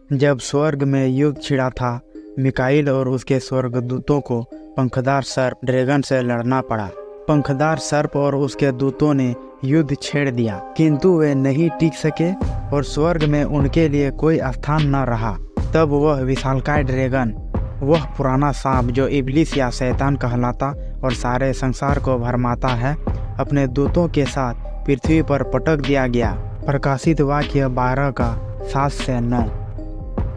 जब स्वर्ग में युद्ध छिड़ा था, मिकाईल और उसके स्वर्गदूतों को पंखदार सर्प ड्रैगन से लड़ना पड़ा। पंखदार सर्प और उसके दूतों ने युद्ध छेड़ दिया, किंतु वे नहीं टिक सके और स्वर्ग में उनके लिए कोई स्थान न रहा। तब वह विशालकाय ड्रैगन, वह पुराना सांप जो इब्लिस या शैतान कहलाता और सारे संसार को भरमाता है, अपने दूतों के साथ पृथ्वी पर पटक दिया गया। प्रकाशित वाक्य 12 का 7 से 9।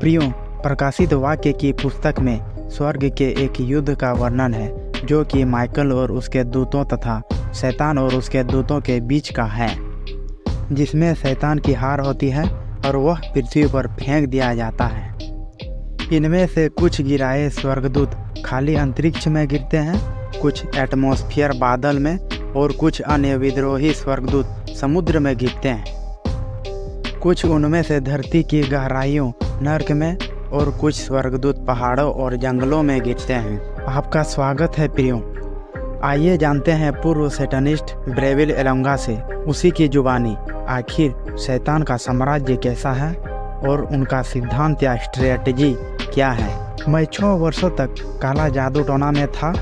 प्रियो, प्रकाशित वाक्य की पुस्तक में स्वर्ग के एक युद्ध का वर्णन है जो कि माइकल और उसके दूतों तथा शैतान और उसके दूतों के बीच का है, जिसमें शैतान की हार होती है और वह पृथ्वी पर फेंक दिया जाता है। इनमें से कुछ गिराए स्वर्गदूत खाली अंतरिक्ष में गिरते हैं, कुछ एटमॉस्फेयर बादल में और कुछ अन्य विद्रोही स्वर्गदूत समुद्र में गिरते हैं। कुछ उनमें से धरती की गहराइयों नर्क में और कुछ स्वर्गदूत पहाड़ों और जंगलों में गिरते हैं। आपका स्वागत है प्रियो। आइए जानते हैं पूर्व सैटानिस्ट ब्रेविल एलंगा से उसी की जुबानी आखिर शैतान का साम्राज्य कैसा है और उनका सिद्धांत या स्ट्रेटजी क्या है। मैं 6 वर्षों तक काला जादू टोना में था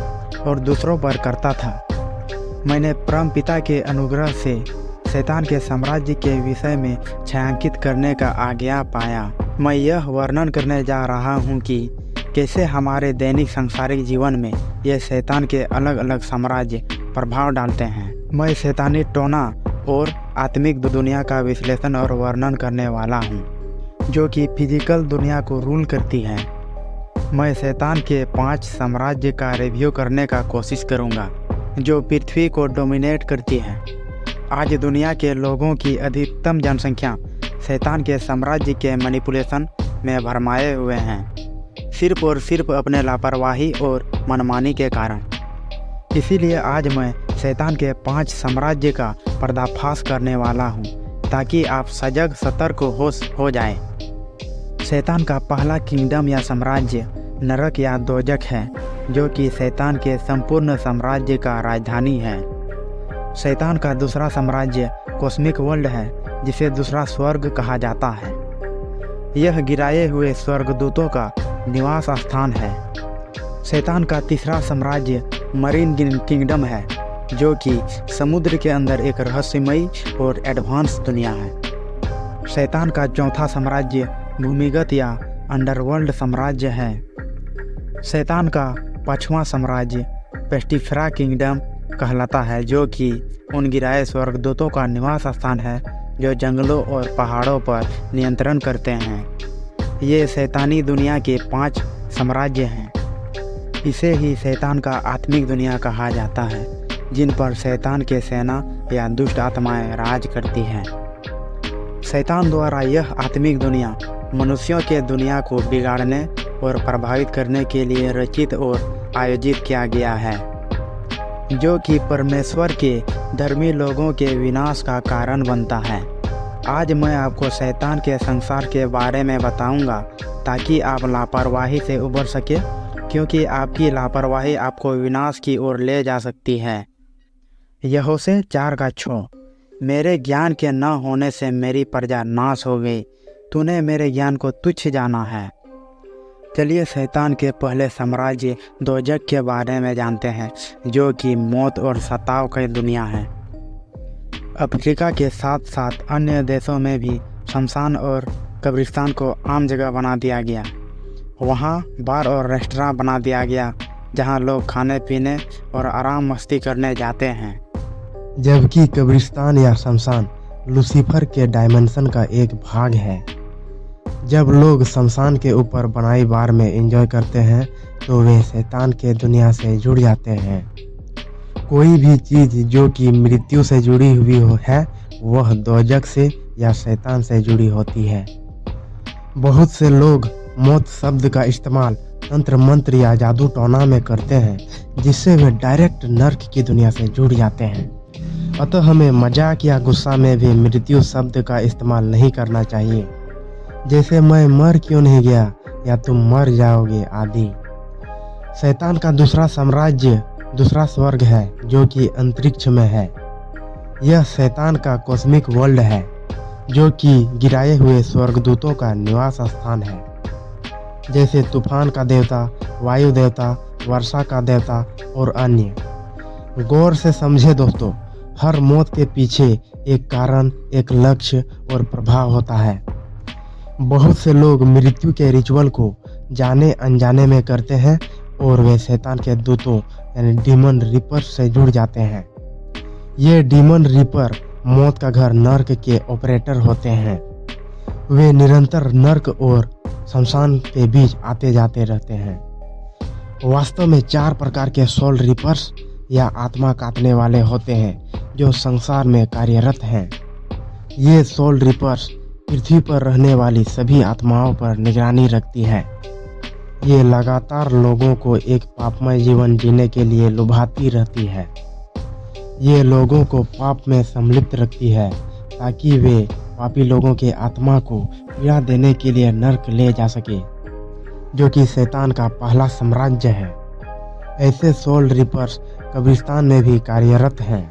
और दूसरों पर करता था। मैंने परम पिता के अनुग्रह से शैतान के साम्राज्य के विषय में छायांकित करने का आज्ञा पाया। मैं यह वर्णन करने जा रहा हूँ कि कैसे हमारे दैनिक सांसारिक जीवन में ये शैतान के अलग अलग साम्राज्य प्रभाव डालते हैं। मैं शैतानी टोना और आत्मिक दुनिया का विश्लेषण और वर्णन करने वाला हूँ, जो कि फिजिकल दुनिया को रूल करती है। मैं शैतान के 5 साम्राज्य का रिव्यू करने का कोशिश करूँगा जो पृथ्वी को डोमिनेट करती है। आज दुनिया के लोगों की अधिकतम जनसंख्या शैतान के साम्राज्य के मैनिपुलेशन में भरमाए हुए हैं, सिर्फ और सिर्फ अपने लापरवाही और मनमानी के कारण। इसीलिए आज मैं शैतान के 5 साम्राज्य का पर्दाफाश करने वाला हूँ ताकि आप सजग सतर्क हो जाएं। शैतान का पहला किंगडम या साम्राज्य नरक या दोजक है, जो कि शैतान के संपूर्ण साम्राज्य का राजधानी है। शैतान का दूसरा साम्राज्य कॉस्मिक वर्ल्ड है, जिसे दूसरा स्वर्ग कहा जाता है। यह गिराए हुए स्वर्गदूतों का निवास स्थान है। शैतान का तीसरा साम्राज्य मरीन किंगडम है, जो कि समुद्र के अंदर एक रहस्यमयी और एडवांस दुनिया है। शैतान का चौथा साम्राज्य भूमिगत या अंडरवर्ल्ड साम्राज्य है। शैतान का 5वां साम्राज्य पेस्टिफेरा किंगडम कहलाता है, जो कि उन गिराए स्वर्गदूतों का निवास स्थान है जो जंगलों और पहाड़ों पर नियंत्रण करते हैं। ये शैतानी दुनिया के 5 साम्राज्य हैं। इसे ही शैतान का आत्मिक दुनिया कहा जाता है, जिन पर शैतान के सेना या दुष्ट आत्माएं राज करती हैं। शैतान द्वारा यह आत्मिक दुनिया मनुष्यों के दुनिया को बिगाड़ने और प्रभावित करने के लिए रचित और आयोजित किया गया है, जो कि परमेश्वर के धर्मी लोगों के विनाश का कारण बनता है। आज मैं आपको शैतान के संसार के बारे में बताऊंगा ताकि आप लापरवाही से उबर सके, क्योंकि आपकी लापरवाही आपको विनाश की ओर ले जा सकती है। यहोशू 4:6। मेरे ज्ञान के न होने से मेरी प्रजा नाश हो गई, तूने मेरे ज्ञान को तुच्छ जाना है। चलिए शैतान के पहले साम्राज्य दोजक के बारे में जानते हैं, जो कि मौत और सताव की दुनिया है। अफ्रीका के साथ साथ अन्य देशों में भी शमशान और कब्रिस्तान को आम जगह बना दिया गया। वहाँ बार और रेस्टोरेंट बना दिया गया जहाँ लोग खाने पीने और आराम मस्ती करने जाते हैं। जबकि कब्रिस्तान या शमशान लूसीफर के डायमेंशन का एक भाग है। जब लोग शमशान के ऊपर बनाई बार में एंजॉय करते हैं तो वे शैतान के दुनिया से जुड़ जाते हैं। कोई भी चीज़ जो कि मृत्यु से जुड़ी हुई है वह दोजक से या शैतान से जुड़ी होती है। बहुत से लोग मौत शब्द का इस्तेमाल तंत्र मंत्र या जादू टोना में करते हैं, जिससे वे डायरेक्ट नर्क की दुनिया से जुड़ जाते हैं। अतः हमें मजाक या गुस्सा में भी मृत्यु शब्द का इस्तेमाल नहीं करना चाहिए, जैसे मैं मर क्यों नहीं गया या तुम मर जाओगे आदि। शैतान का दूसरा साम्राज्य दूसरा स्वर्ग है, जो कि अंतरिक्ष में है। यह शैतान का कॉस्मिक वर्ल्ड है। जो कि गिराए हुए स्वर्गदूतों का निवास स्थान है, जैसे तूफान का देवता, वायु देवता, वर्षा का देवता और अन्य। गौर से समझे दोस्तों, हर मौत के पीछे एक कारण, एक लक्ष्य और प्रभाव होता है। बहुत से लोग मृत्यु के रिचुअल को जाने अनजाने में करते हैं और वे शैतान के दूतों यानी डीमन रिपर से जुड़ जाते हैं। ये डीमन रिपर मौत का घर नर्क के ऑपरेटर होते हैं। वे निरंतर नर्क और शमशान के बीच आते जाते रहते हैं। वास्तव में 4 प्रकार के सोल रिपर्स या आत्मा काटने वाले होते हैं जो संसार में कार्यरत हैं। ये सोल रिपर्स पृथ्वी पर रहने वाली सभी आत्माओं पर निगरानी रखती है। ये लगातार लोगों को एक पापमय जीवन जीने के लिए लुभाती रहती है। ये लोगों को पाप में सम्मिलित रखती है ताकि वे पापी लोगों के आत्मा को पीड़ा देने के लिए नर्क ले जा सके, जो कि शैतान का पहला साम्राज्य है। ऐसे सोल रिपर्स कब्रिस्तान में भी कार्यरत हैं।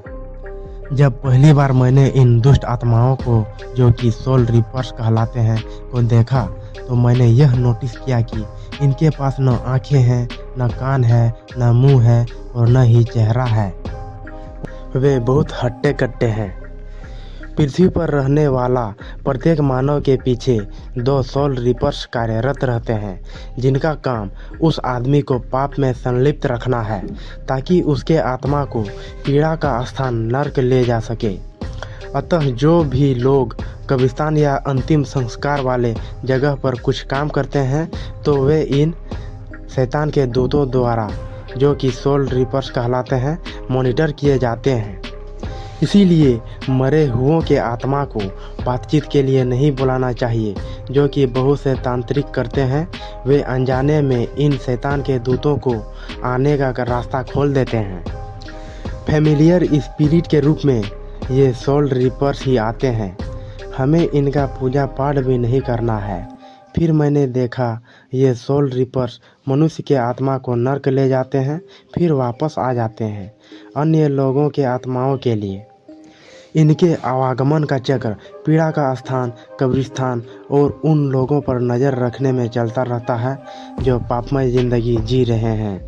जब पहली बार मैंने इन दुष्ट आत्माओं को, जो कि सोल रिपर्स कहलाते हैं, को देखा तो मैंने यह नोटिस किया कि इनके पास न आंखें हैं, न कान है, न मुंह है और न ही चेहरा है। वे बहुत हट्टे कट्टे हैं। पृथ्वी पर रहने वाला प्रत्येक मानव के पीछे 2 सोल रिपर्स कार्यरत रहते हैं, जिनका काम उस आदमी को पाप में संलिप्त रखना है ताकि उसके आत्मा को पीड़ा का स्थान नर्क ले जा सके। अतः जो भी लोग कब्रिस्तान या अंतिम संस्कार वाले जगह पर कुछ काम करते हैं तो वे इन शैतान के दूतों द्वारा, जो कि सोल रिपर्स कहलाते हैं, मॉनिटर किए जाते हैं। इसीलिए मरे हुओं के आत्मा को बातचीत के लिए नहीं बुलाना चाहिए, जो कि बहुत से तांत्रिक करते हैं। वे अनजाने में इन शैतान के दूतों को आने का रास्ता खोल देते हैं। फैमिलियर स्पिरिट के रूप में ये सोल रिपर्स ही आते हैं। हमें इनका पूजा पाठ भी नहीं करना है। फिर मैंने देखा ये सोल रिपर्स मनुष्य के आत्मा को नर्क ले जाते हैं, फिर वापस आ जाते हैं अन्य लोगों के आत्माओं के लिए। इनके आवागमन का चक्र पीड़ा का स्थान, कब्रिस्तान और उन लोगों पर नज़र रखने में चलता रहता है जो पापमय जिंदगी जी रहे हैं।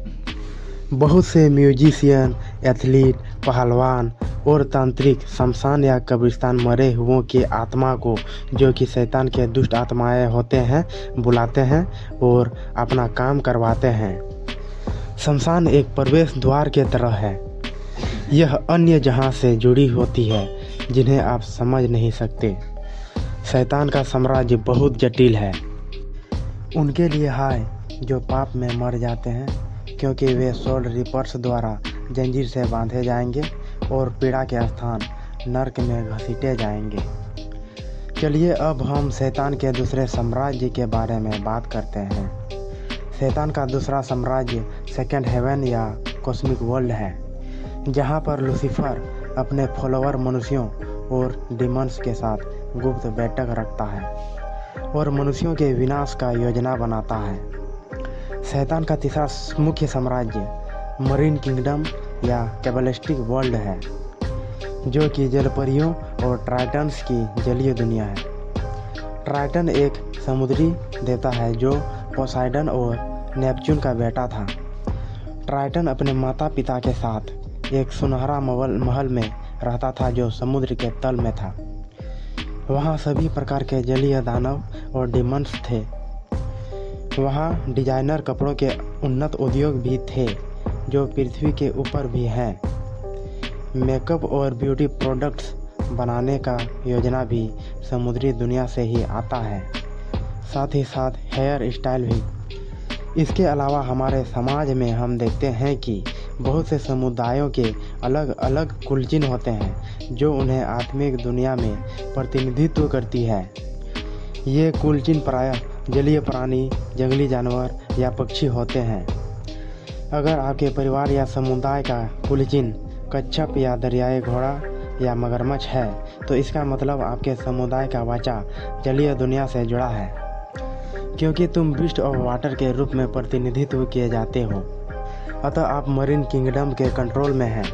बहुत से म्यूजिशियन, एथलीट, पहलवान और तांत्रिक शमशान या कब्रिस्तान मरे हुओं की आत्मा को, जो कि शैतान के दुष्ट आत्माएं होते हैं, बुलाते हैं और अपना काम करवाते हैं। शमशान एक प्रवेश द्वार के तरह है। यह अन्य जहां से जुड़ी होती है जिन्हें आप समझ नहीं सकते। शैतान का साम्राज्य बहुत जटिल है। उनके लिए हाय जो पाप में मर जाते हैं, क्योंकि वे सोल रिपर्स द्वारा जंजीर से बांधे जाएंगे और पीड़ा के स्थान नर्क में घसीटे जाएंगे। चलिए अब हम शैतान के दूसरे साम्राज्य के बारे में बात करते हैं। शैतान का दूसरा साम्राज्य सेकंड हेवन या कॉस्मिक वर्ल्ड है, जहां पर लूसीफर अपने फॉलोअर मनुष्यों और डिमंस के साथ गुप्त बैठक रखता है और मनुष्यों के विनाश का योजना बनाता है। शैतान का तीसरा मुख्य साम्राज्य मरीन किंगडम या कैबलिस्टिक वर्ल्ड है, जो कि जलपरियों और ट्राइटन्स की जलीय दुनिया है। ट्राइटन एक समुद्री देवता है जो पोसाइडन और नेपच्यून का बेटा था। ट्राइटन अपने माता पिता के साथ एक सुनहरा महल में रहता था जो समुद्र के तल में था। वहाँ सभी प्रकार के जलीय दानव और डिमंस थे। वहाँ डिजाइनर कपड़ों के उन्नत उद्योग भी थे जो पृथ्वी के ऊपर भी हैं। मेकअप और ब्यूटी प्रोडक्ट्स बनाने का योजना भी समुद्री दुनिया से ही आता है, साथ ही साथ हेयर स्टाइल भी। इसके अलावा हमारे समाज में हम देखते हैं कि बहुत से समुदायों के अलग अलग कुलचिन होते हैं जो उन्हें आत्मिक दुनिया में प्रतिनिधित्व करती है। ये कुलचिन प्रायः जलीय प्राणी, जंगली जानवर या पक्षी होते हैं। अगर आपके परिवार या समुदाय का कुलचिन कच्छप या दरियाई घोड़ा या मगरमच्छ है तो इसका मतलब आपके समुदाय का वाचा जलीय दुनिया से जुड़ा है, क्योंकि तुम बीस्ट ऑफ वाटर के रूप में प्रतिनिधित्व किए जाते हो। अतः आप मरीन किंगडम के कंट्रोल में हैं।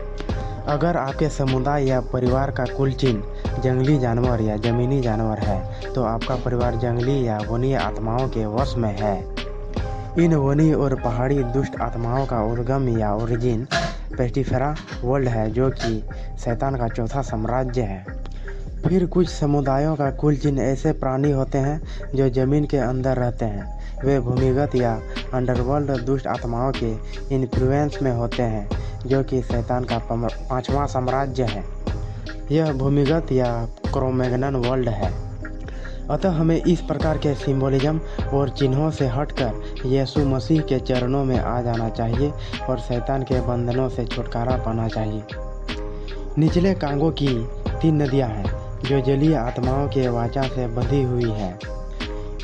अगर आपके समुदाय या परिवार का कुलचिन जंगली जानवर या जमीनी जानवर है तो आपका परिवार जंगली या वनीय आत्माओं के वश में है। इन वनीय और पहाड़ी दुष्ट आत्माओं का उद्गम या ओरिजिन पेस्टिफेरा वर्ल्ड है, जो कि शैतान का चौथा साम्राज्य है। फिर कुछ समुदायों का कुल चिन्ह ऐसे प्राणी होते हैं जो जमीन के अंदर रहते हैं। वे भूमिगत या अंडरवर्ल्ड दुष्ट आत्माओं के इन्फ्लुएंस में होते हैं, जो कि शैतान का पांचवा साम्राज्य है। यह भूमिगत या क्रोमैग्नन वर्ल्ड है। अतः हमें इस प्रकार के सिंबोलिज्म और चिन्हों से हटकर यीशु मसीह के चरणों में आ जाना चाहिए और शैतान के बंधनों से छुटकारा पाना चाहिए। निचले कांगो की 3 नदियां हैं जो जलीय आत्माओं के वाचा से बंधी हुई है।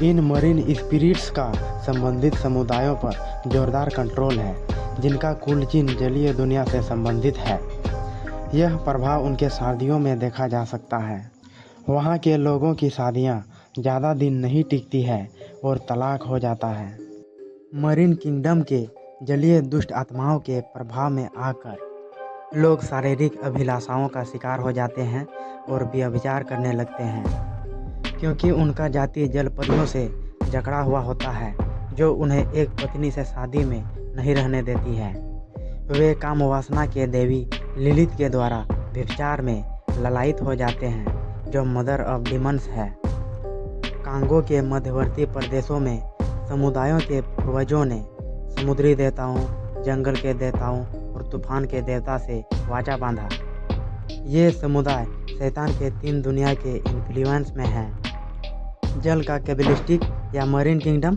इन मरीन स्पिरिट्स का संबंधित समुदायों पर जोरदार कंट्रोल है, जिनका कुल चिन्ह जलीय दुनिया से संबंधित है। यह प्रभाव उनके शादियों में देखा जा सकता है। वहाँ के लोगों की शादियाँ ज़्यादा दिन नहीं टिकती है और तलाक हो जाता है। मरीन किंगडम के जलीय दुष्ट आत्माओं के प्रभाव में आकर लोग शारीरिक अभिलाषाओं का शिकार हो जाते हैं और व्यभिचार करने लगते हैं, क्योंकि उनका जाति जलपरियों से जकड़ा हुआ होता है, जो उन्हें एक पत्नी से शादी में नहीं रहने देती है। वे काम वासना के देवी लिलित के द्वारा व्यभिचार में ललायित हो जाते हैं, जो मदर ऑफ डिमंस है। कांगो के मध्यवर्ती प्रदेशों में समुदायों के पूर्वजों ने समुद्री देवताओं, जंगल के देवताओं और तूफान के देवता से वाचा बांधा। ये समुदाय शैतान के 3 दुनिया के इन्फ्लुएंस में हैं। जल का कैबलिस्टिक या मरीन किंगडम,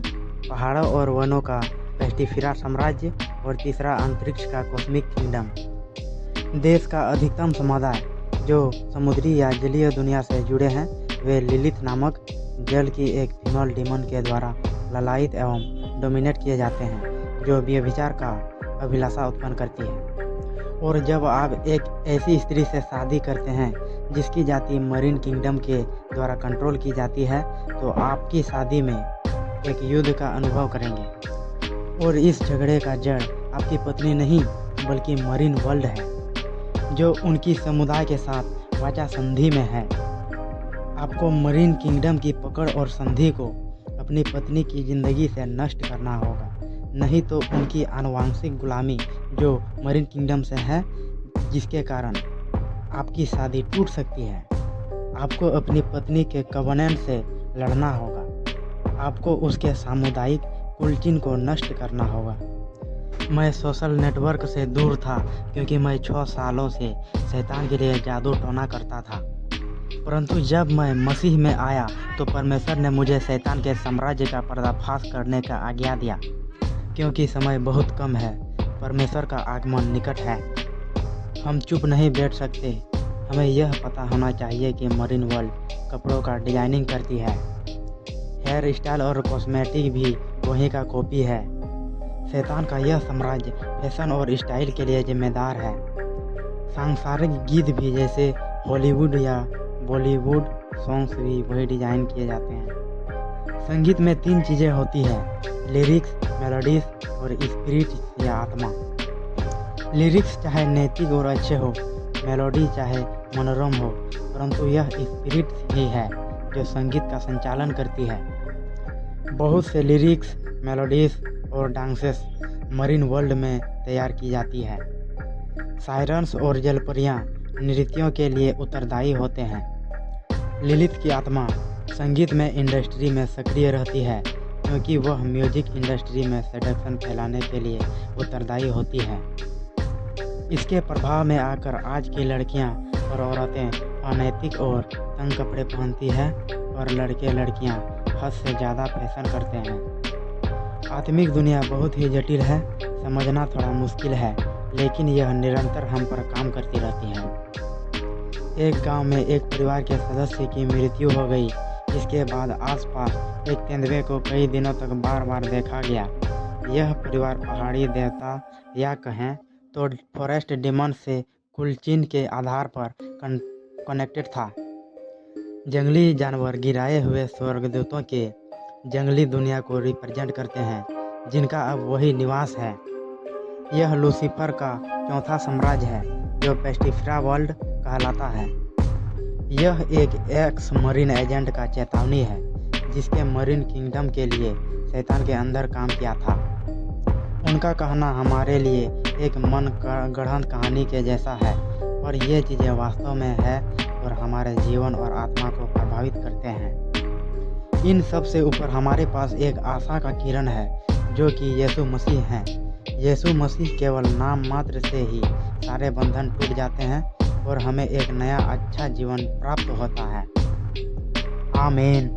पहाड़ों और वनों का पेस्टिफेरा साम्राज्य और तीसरा अंतरिक्ष का कॉस्मिक किंगडम। देश का अधिकतम समुदाय जो समुद्री या जलीय दुनिया से जुड़े हैं, वे लिलित नामक जल की एक फीमेल डीमन के द्वारा ललायित एवं डोमिनेट किए जाते हैं, जो व्यभिचार का अभिलाषा उत्पन्न करती है। और जब आप एक ऐसी स्त्री से शादी करते हैं जिसकी जाति मरीन किंगडम के द्वारा कंट्रोल की जाती है, तो आपकी शादी में एक युद्ध का अनुभव करेंगे। और इस झगड़े का जड़ आपकी पत्नी नहीं बल्कि मरीन वर्ल्ड है, जो उनकी समुदाय के साथ वाचा संधि में है। आपको मरीन किंगडम की पकड़ और संधि को अपनी पत्नी की जिंदगी से नष्ट करना होगा, नहीं तो उनकी आनुवंशिक गुलामी जो मरीन किंगडम से है, जिसके कारण आपकी शादी टूट सकती है। आपको अपनी पत्नी के कवनेंट से लड़ना होगा। आपको उसके सामुदायिक कुलचिन को नष्ट करना होगा। मैं सोशल नेटवर्क से दूर था क्योंकि मैं 6 सालों से शैतान के लिए जादू टोना करता था, परंतु जब मैं मसीह में आया तो परमेश्वर ने मुझे शैतान के साम्राज्य का पर्दाफाश करने का आज्ञा दिया। क्योंकि समय बहुत कम है, परमेश्वर का आगमन निकट है। हम चुप नहीं बैठ सकते। हमें यह पता होना चाहिए कि मरीन वर्ल्ड कपड़ों का डिजाइनिंग करती है। हेयर स्टाइल और कॉस्मेटिक भी वहीं का कॉपी है। शैतान का यह साम्राज्य फैशन और स्टाइल के लिए जिम्मेदार है। सांसारिक गीत भी जैसे हॉलीवुड या बॉलीवुड सॉन्ग्स भी वही डिजाइन किए जाते हैं। संगीत में 3 चीज़ें होती हैं: लिरिक्स, मेलोडीज और स्पिरिट या आत्मा। लिरिक्स चाहे नैतिक और अच्छे हो, मेलोडी चाहे मनोरम हो, परंतु यह स्पिरिट ही है जो संगीत का संचालन करती है। बहुत से लिरिक्स, मेलोडीज और डांसेस मरीन वर्ल्ड में तैयार की जाती है। सायरन्स और जलपरियाँ नृत्यों के लिए उत्तरदायी होते हैं। लिलित की आत्मा संगीत में इंडस्ट्री में सक्रिय रहती है, क्योंकि वह म्यूजिक इंडस्ट्री में सेडक्शन फैलाने के लिए उत्तरदायी होती है। इसके प्रभाव में आकर आज की लड़कियां और औरतें अनैतिक और तंग कपड़े पहनती है और लड़के लड़कियां हद से ज़्यादा फैशन करते हैं। आत्मिक दुनिया बहुत ही जटिल है, समझना थोड़ा मुश्किल है, लेकिन यह निरंतर हम पर काम करती रहती है। एक गांव में एक परिवार के सदस्य की मृत्यु हो गई। इसके बाद आसपास एक तेंदुए को कई दिनों तक बार बार देखा गया। यह परिवार पहाड़ी देवता या कहें तो फॉरेस्ट डिमन से कुलचिन के आधार पर कनेक्टेड था। जंगली जानवर गिराए हुए स्वर्गदूतों के जंगली दुनिया को रिप्रेजेंट करते हैं, जिनका अब वही निवास है। यह लूसीफर का चौथा साम्राज्य है, जो पेस्टिफेरा वर्ल्ड कहलाता है। यह एक एक्स मरीन एजेंट का चेतावनी है जिसके मरीन किंगडम के लिए शैतान के अंदर काम किया था। उनका कहना हमारे लिए एक मन गढ़ंत कहानी के जैसा है और ये चीज़ें वास्तव में है और हमारे जीवन और आत्मा को प्रभावित करते हैं। इन सब से ऊपर हमारे पास एक आशा का किरण है जो कि यीशु मसीह हैं। यीशु मसीह केवल नाम मात्र से ही सारे बंधन टूट जाते हैं और हमें एक नया अच्छा जीवन प्राप्त होता है। आमीन।